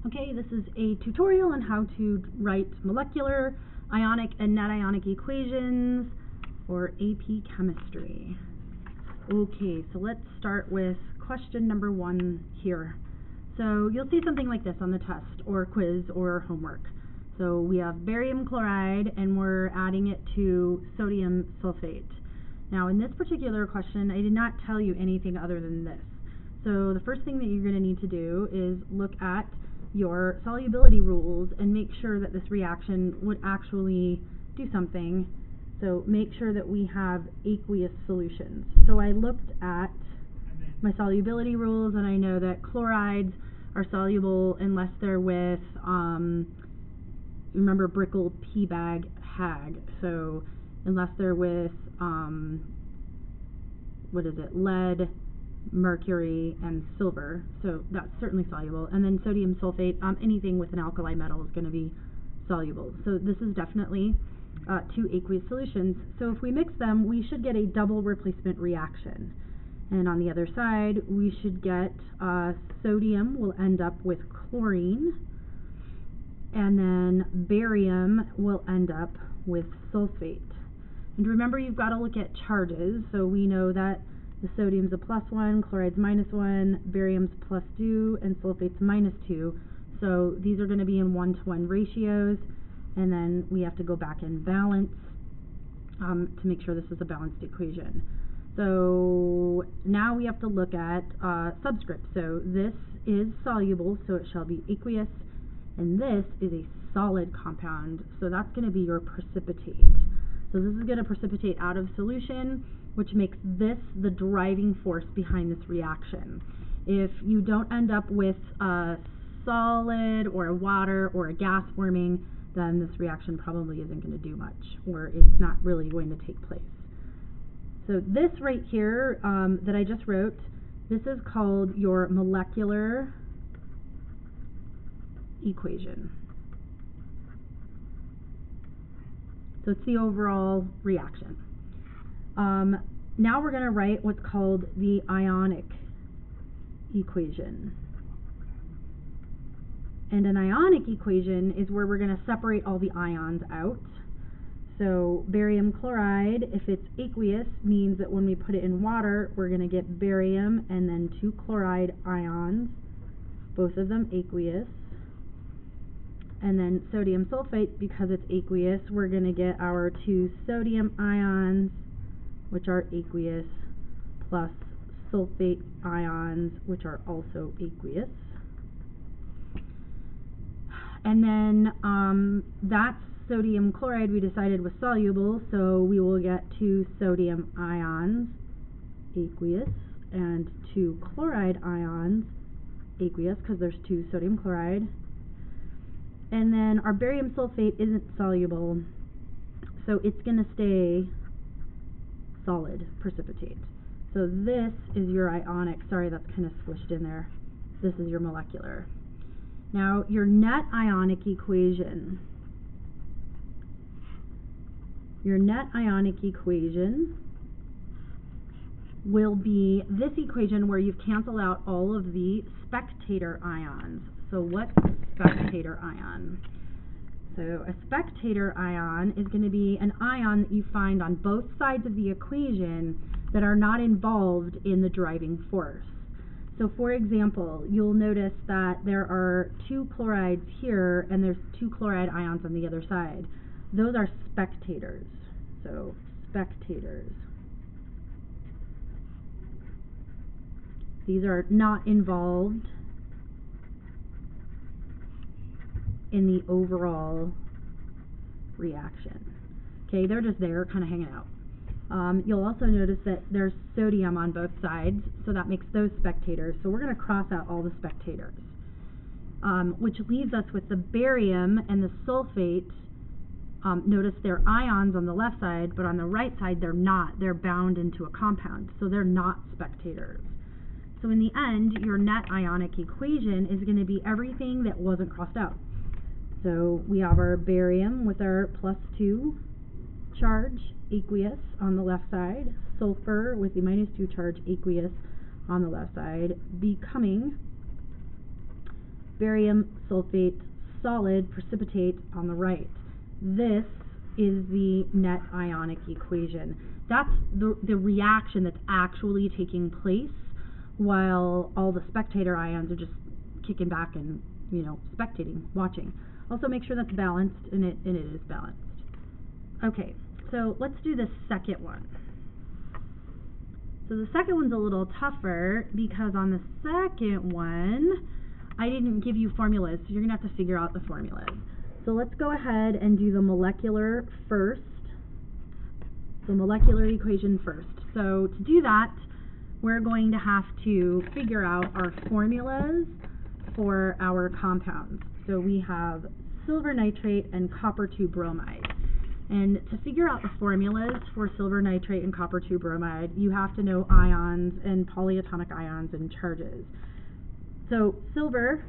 Okay, this is a tutorial on how to write molecular, ionic, and net ionic equations for AP Chemistry. Okay, so let's start with question number 1 here. So you'll see something like this on the test or quiz or homework. So we have barium chloride and we're adding it to sodium sulfate. Now in this particular question, I did not tell you anything other than this. So the first thing that you're going to need to do is look at your solubility rules and make sure that this reaction would actually do something. So make sure that we have aqueous solutions. So I looked at my solubility rules and I know that chlorides are soluble unless they're with, remember Brickell, P-bag, Hag. So unless they're with, lead, mercury, and silver, so that's certainly soluble. And then sodium sulfate, anything with an alkali metal is going to be soluble. So this is definitely 2 aqueous solutions. So if we mix them, we should get a double replacement reaction. And on the other side, we should get sodium will end up with chlorine, and then barium will end up with sulfate. And remember, you've got to look at charges. So we know that the sodium's a +1, chloride's -1, barium's +2, and sulfate's -2. So these are going to be in 1-to-1 ratios, and then we have to go back and balance to make sure this is a balanced equation. So now we have to look at subscripts. So this is soluble, so it shall be aqueous, and this is a solid compound, so that's going to be your precipitate. So this is going to precipitate out of solution, which makes this the driving force behind this reaction. If you don't end up with a solid or a water or a gas forming, then this reaction probably isn't going to do much, or it's not really going to take place. So this right here that I just wrote, this is called your molecular equation. So it's the overall reaction. Now we're going to write what's called the Ionic equation. And an ionic equation is where we're going to separate all the ions out. So barium chloride, if it's aqueous, means that when we put it in water, we're going to get barium and then 2 chloride ions, both of them aqueous. And then sodium sulfate, because it's aqueous, we're going to get our 2 sodium ions, which are aqueous, plus sulfate ions, which are also aqueous. And then that sodium chloride we decided was soluble, so we will get 2 sodium ions, aqueous, and 2 chloride ions, aqueous, because there's 2 sodium chloride. And then our barium sulfate isn't soluble, so it's going to stay solid, precipitate. So this is your ionic. Sorry, that's kind of squished in there. This is your molecular. Now, your net ionic equation. Your net ionic equation will be this equation where you've canceled out all of the spectator ions. So what's a spectator ion? So a spectator ion is going to be an ion that you find on both sides of the equation that are not involved in the driving force. So for example, you'll notice that there are 2 chlorides here and there's 2 chloride ions on the other side. Those are spectators. So spectators. These are not involved in the overall reaction. Okay, they're just there, kind of hanging out. You'll also notice that there's sodium on both sides, so that makes those spectators. So we're going to cross out all the spectators, which leaves us with the barium and the sulfate. Notice they're ions on the left side, but on the right side they're not. They're bound into a compound, so they're not spectators. So in the end, your net ionic equation is going to be everything that wasn't crossed out. So we have our barium with our +2 charge, aqueous, on the left side, sulfur with the -2 charge, aqueous, on the left side, becoming barium sulfate solid precipitate on the right. This is the net ionic equation. That's the reaction that's actually taking place while all the spectator ions are just kicking back and, you know, spectating, watching. Also make sure that's balanced, and it is balanced. Okay, so let's do the second one. So the second one's a little tougher because on the second one, I didn't give you formulas, so you're going to have to figure out the formulas. So let's go ahead and do the molecular first, the molecular equation first. So to do that, we're going to have to figure out our formulas for our compounds. So we have silver nitrate and copper 2 bromide. And to figure out the formulas for silver nitrate and copper 2 bromide, you have to know ions and polyatomic ions and charges. So silver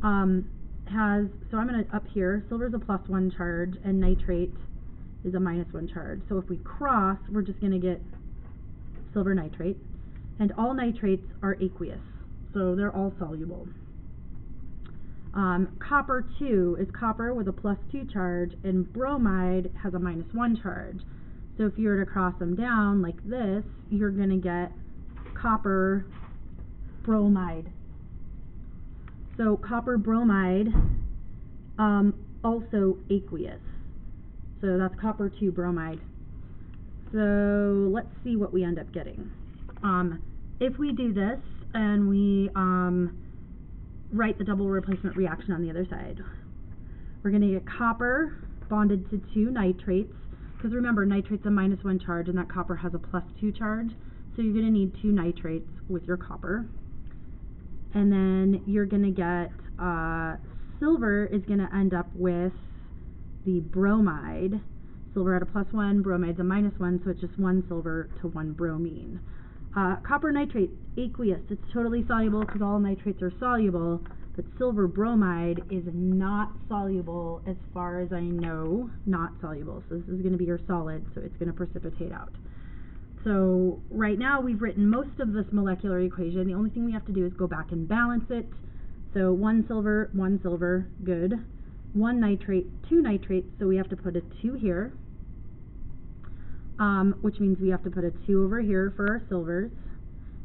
has, so I'm going to, up here, silver is a +1 charge and nitrate is a -1 charge. So if we cross, we're just going to get silver nitrate. And all nitrates are aqueous, so they're all soluble. Copper 2 is copper with a +2 charge, and bromide has a -1 charge. So if you were to cross them down like this, you're going to get copper bromide. So copper bromide, also aqueous. So that's copper 2 bromide. So let's see what we end up getting. If we do this and we write the double replacement reaction on the other side, we're going to get copper bonded to 2 nitrates, because remember, nitrate's a -1 charge and that copper has a +2 charge, so you're going to need 2 nitrates with your copper. And then you're going to get, silver is going to end up with the bromide. Silver had a +1, bromide's a -1, so it's just 1 silver to 1 bromine. Copper nitrate, aqueous, it's totally soluble because all nitrates are soluble, but silver bromide is not soluble as far as I know, not soluble. So this is going to be your solid, so it's going to precipitate out. So right now we've written most of this molecular equation. The only thing we have to do is go back and balance it. So 1 silver, good. 1 nitrate, 2 nitrates, so we have to put a 2 here. Which means we have to put a 2 over here for our silvers,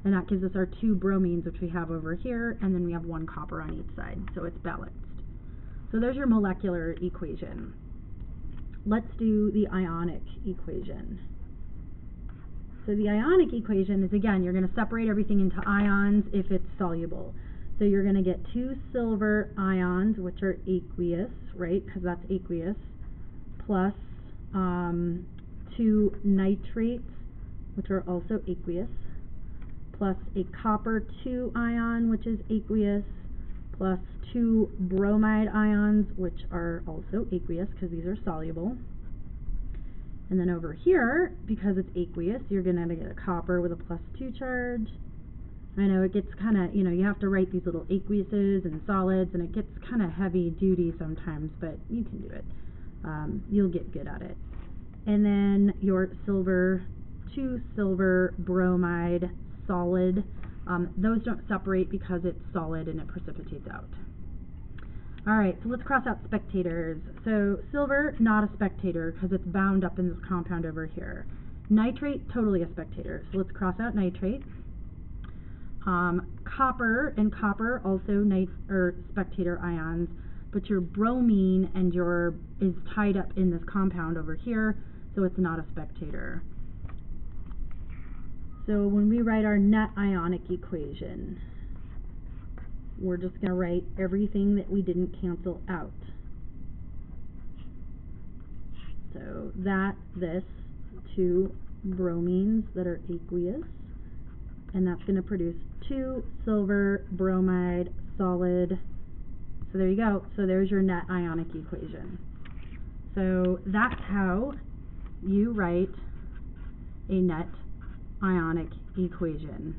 and that gives us our 2 bromines, which we have over here, and then we have 1 copper on each side, so it's balanced. So there's your molecular equation. Let's do the ionic equation. So the ionic equation is, again, you're going to separate everything into ions if it's soluble. So you're going to get 2 silver ions, which are aqueous, right, because that's aqueous, plus 2 nitrates, which are also aqueous, plus a copper 2 ion, which is aqueous, plus 2 bromide ions, which are also aqueous because these are soluble. And then over here, because it's aqueous, you're going to get a copper with a +2 charge. I know it gets kind of, you know, you have to write these little aqueuses and solids, and it gets kind of heavy duty sometimes, but you can do it. You'll get good at it. And then your silver, 2 silver bromide solid. Those don't separate because it's solid and it precipitates out. Alright, so let's cross out spectators. So silver, not a spectator because it's bound up in this compound over here. Nitrate, totally a spectator. So let's cross out nitrate. Copper and copper, also spectator ions, but your bromine and is tied up in this compound over here, so it's not a spectator. So when we write our net ionic equation, we're just going to write everything that we didn't cancel out. So this, 2 bromines that are aqueous, and that's going to produce 2 silver bromide solid. So there you go. So there's your net ionic equation. So that's how you write a net ionic equation.